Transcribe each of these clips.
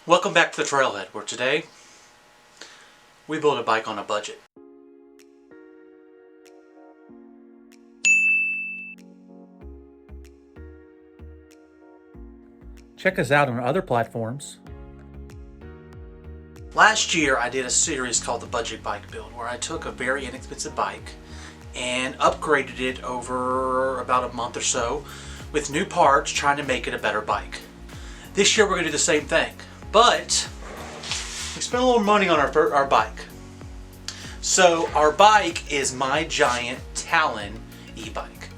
Welcome back to the Trailhead, where today we build a bike on a budget. Check us out on other platforms. Last year I did a series called the Budget Bike Build, where I took a very inexpensive bike and upgraded it over about a month or so with new parts, trying to make it a better bike. This year we're going to do the same thing, but we spent a little money on our bike. So our bike is my Giant Talon e-bike.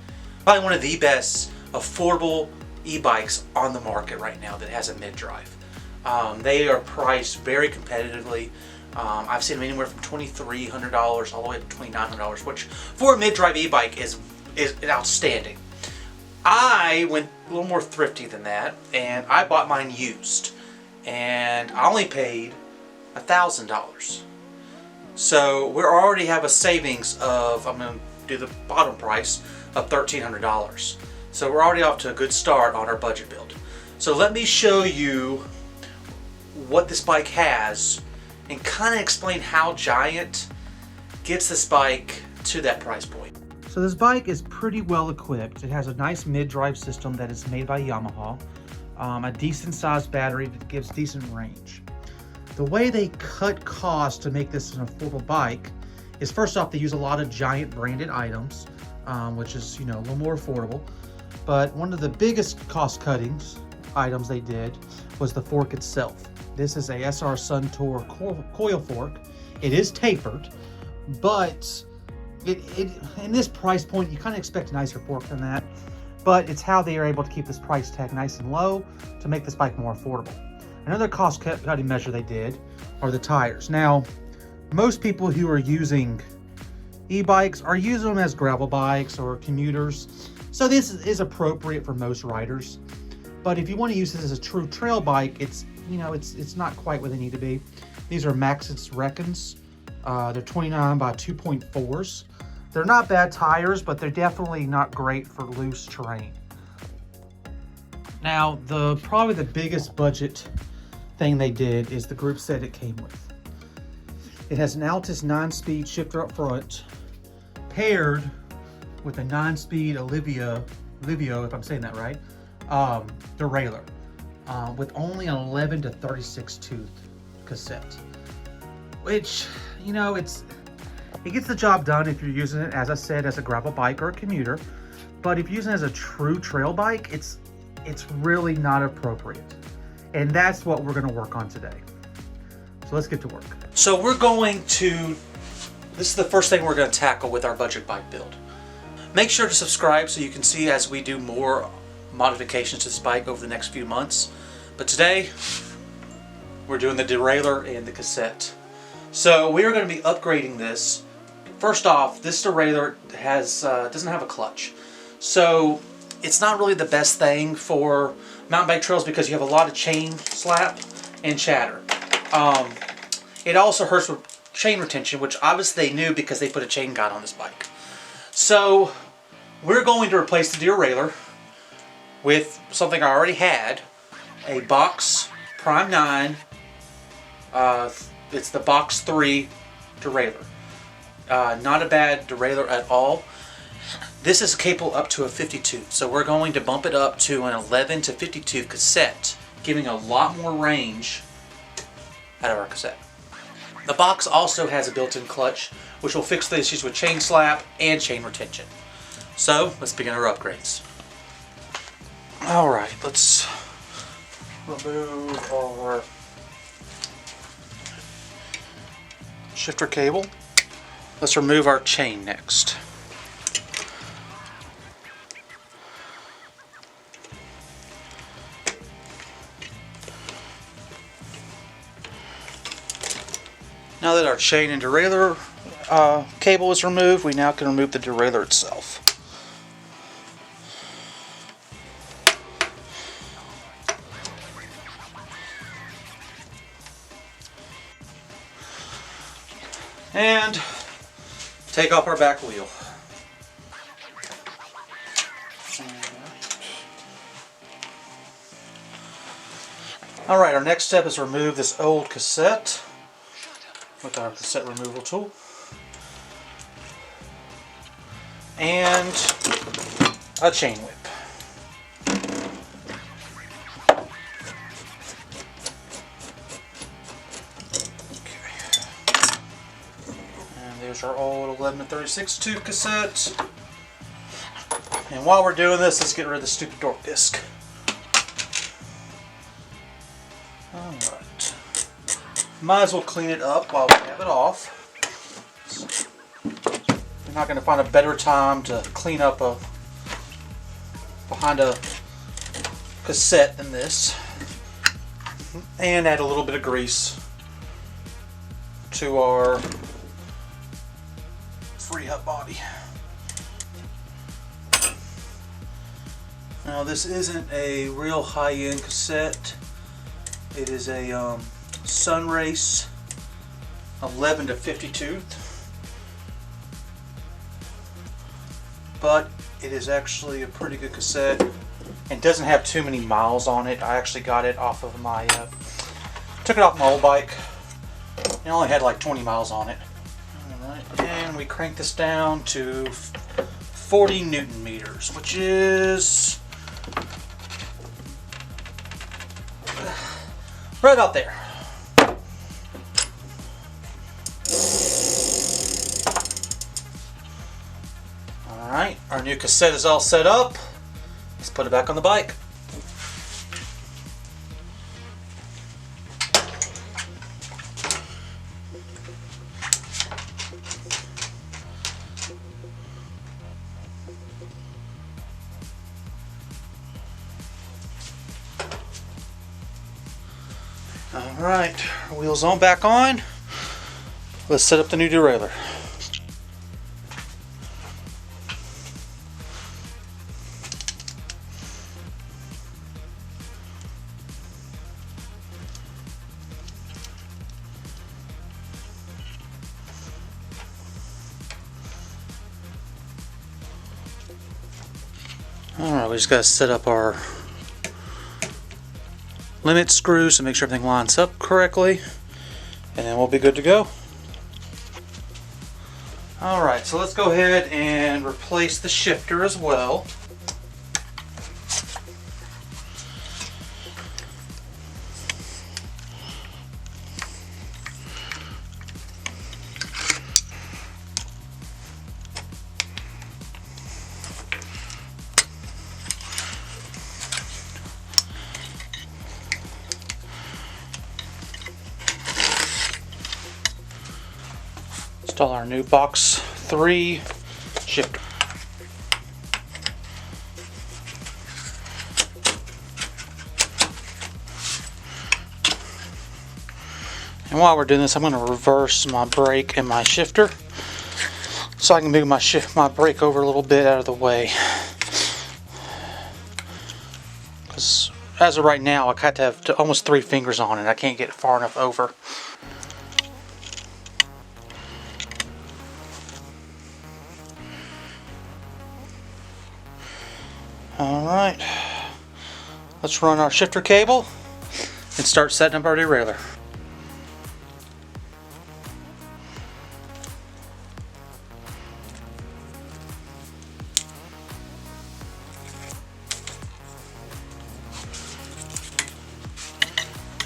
Probably one of the best affordable e-bikes on the market right now that has a mid-drive. They are priced very competitively. I've seen them anywhere from $2,300 all the way to $2,900, which for a mid-drive e-bike is outstanding. I went a little more thrifty than that, and I bought mine used, and I only paid $1,000. So we already have a savings of, I'm going to do the bottom price, of $1,300. So we're already off to a good start on our budget build. So let me show you what this bike has and kind of explain how Giant gets this bike to that price point. So this bike is pretty well equipped. It has a nice mid-drive system that is made by Yamaha, a decent sized battery that gives decent range. The way they cut costs to make this an affordable bike is, first off, they use a lot of Giant branded items, which is, a little more affordable. But one of the biggest cost cuttings items they did was the fork itself. This is a SR Suntour coil fork. It is tapered, but in this price point, you kind of expect a nicer fork than that. But it's how they are able to keep this price tag nice and low to make this bike more affordable. Another cost cutting measure they did are the tires. Now, most people who are using e-bikes are using them as gravel bikes or commuters. So this is appropriate for most riders. But if you want to use this as a true trail bike, it's not quite where they need to be. These are Maxxis Reckons. They're 29 by 2.4s. They're not bad tires, but they're definitely not great for loose terrain. Now, probably the biggest budget thing they did is the group set it came with. It has an Altus 9-speed shifter up front, paired with a 9-speed Livio, if I'm saying that right, derailleur, with only an 11 to 36 tooth cassette, which, it gets the job done if you're using it, as I said, as a gravel bike or a commuter. But if you're using it as a true trail bike, it's really not appropriate. And that's what we're going to work on today. So let's get to work. So this is the first thing we're going to tackle with our budget bike build. Make sure to subscribe so you can see as we do more modifications to this bike over the next few months. But today, we're doing the derailleur and the cassette. So we are going to be upgrading this. First off, this derailleur doesn't have a clutch. So it's not really the best thing for mountain bike trails because you have a lot of chain slap and chatter. It also hurts with chain retention, which obviously they knew because they put a chain guide on this bike. So we're going to replace the derailleur with something I already had, a Box Prime 9. It's the Box 3 derailleur. Not a bad derailleur at all. This is capable up to a 50 tooth, so we're going to bump it up to an 11 to 50 tooth cassette, giving a lot more range out of our cassette. The box also has a built-in clutch, which will fix the issues with chain slap and chain retention. So let's begin our upgrades. Alright, let's remove our shifter cable. Let's remove our chain next. Now that our chain and derailleur cable is removed, we now can remove the derailleur itself. And take off our back wheel. Alright, our next step is to remove this old cassette with our cassette removal tool. And a chain whip. There's our old 11-36 tube cassette. And while we're doing this, let's get rid of the stupid dork disc. Alright. Might as well clean it up while we have it off. We're not going to find a better time to clean up behind a cassette than this. And add a little bit of grease to our rehab body. Now this isn't a real high-end cassette. It is a Sunrace 11-52, but it is actually a pretty good cassette and doesn't have too many miles on it. I actually got it off of my took it off my old bike. It only had like 20 miles on it. And we crank this down to 40 Newton meters, which is right about there. Alright, our new cassette is all set up. Let's put it back on the bike. Alright, our wheels on back on. Let's set up the new derailleur. Alright, we just got to set up our limit screws to make sure everything lines up correctly, and then we'll be good to go. Alright, so let's go ahead and replace the shifter as well. Install our new box 3 shifter. And while we're doing this, I'm going to reverse my brake and my shifter so I can move my brake over a little bit out of the way. Because as of right now, I have to have almost 3 fingers on it. I can't get it far enough over. Alright, let's run our shifter cable and start setting up our derailleur.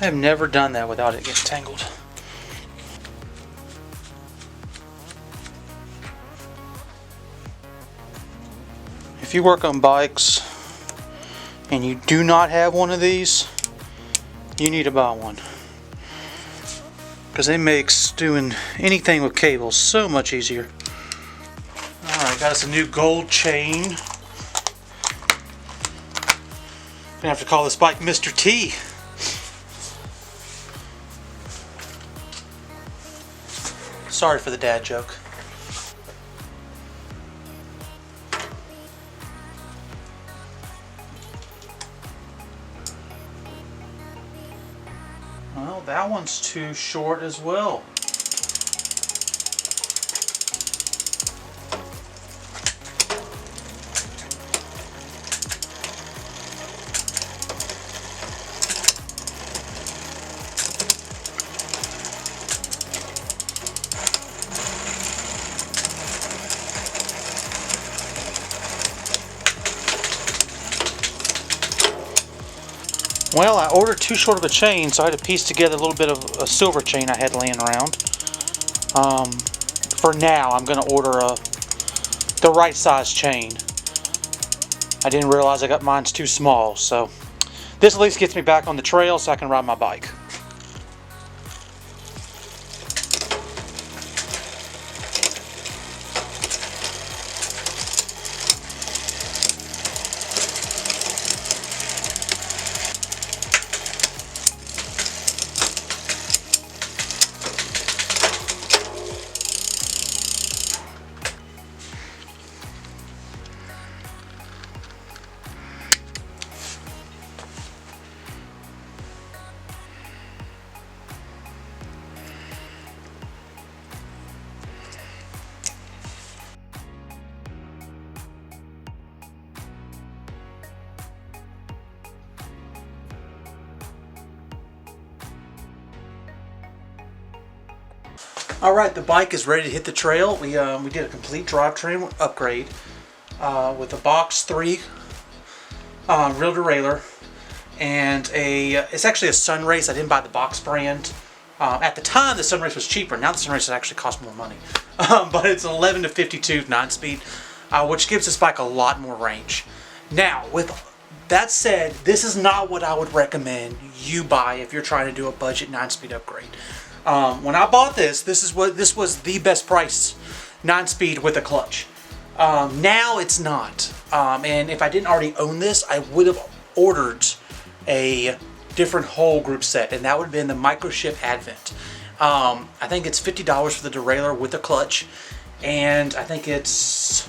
I have never done that without it getting tangled. If you work on bikes and you do not have one of these, you need to buy one, because it makes doing anything with cables so much easier. Alright, got us a new gold chain. Gonna have to call this bike Mr. T. Sorry for the dad joke. Well, that one's too short as well. Well, I ordered too short of a chain, so I had to piece together a little bit of a silver chain I had laying around. For now, I'm going to order the right size chain. I didn't realize I got mine's too small, so this at least gets me back on the trail so I can ride my bike. Alright, the bike is ready to hit the trail. We did a complete drivetrain upgrade with a box 3 real derailleur and it's actually a Sunrace. I didn't buy the box brand. At the time the Sunrace was cheaper. Now the Sunrace actually costs more money. But it's an 11 to 52 9-speed, which gives this bike a lot more range. Now, with that said, this is not what I would recommend you buy if you're trying to do a budget 9-speed upgrade. When I bought this was the best price 9-speed with a clutch. Now it's not. And if I didn't already own this, I would have ordered a different whole group set, and that would have been the microshift Advent. I think it's $50 for the derailleur with a clutch, and I think it's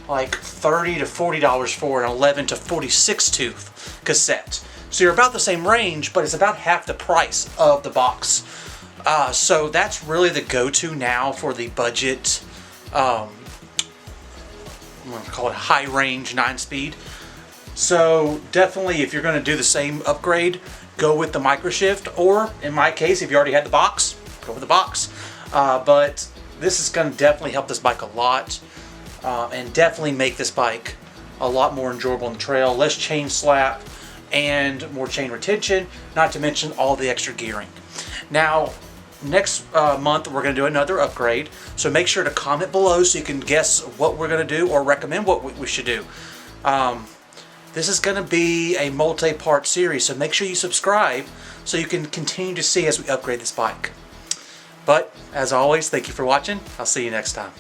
like $30 to $40 for an 11 to 46 tooth cassette. So you're about the same range, but it's about half the price of the box. So that's really the go-to now for the budget, I'm going to call it high range 9-speed. So definitely if you're going to do the same upgrade, go with the microshift, or in my case, if you already had the box, go with the box. But this is going to definitely help this bike a lot, and definitely make this bike a lot more enjoyable on the trail, less chain slap and more chain retention, not to mention all the extra gearing. Now, next month we're going to do another upgrade, so make sure to comment below so you can guess what we're going to do or recommend what we should do. This is going to be a multi-part series, so make sure you subscribe so you can continue to see as we upgrade this bike. But as always, thank you for watching. I'll see you next time.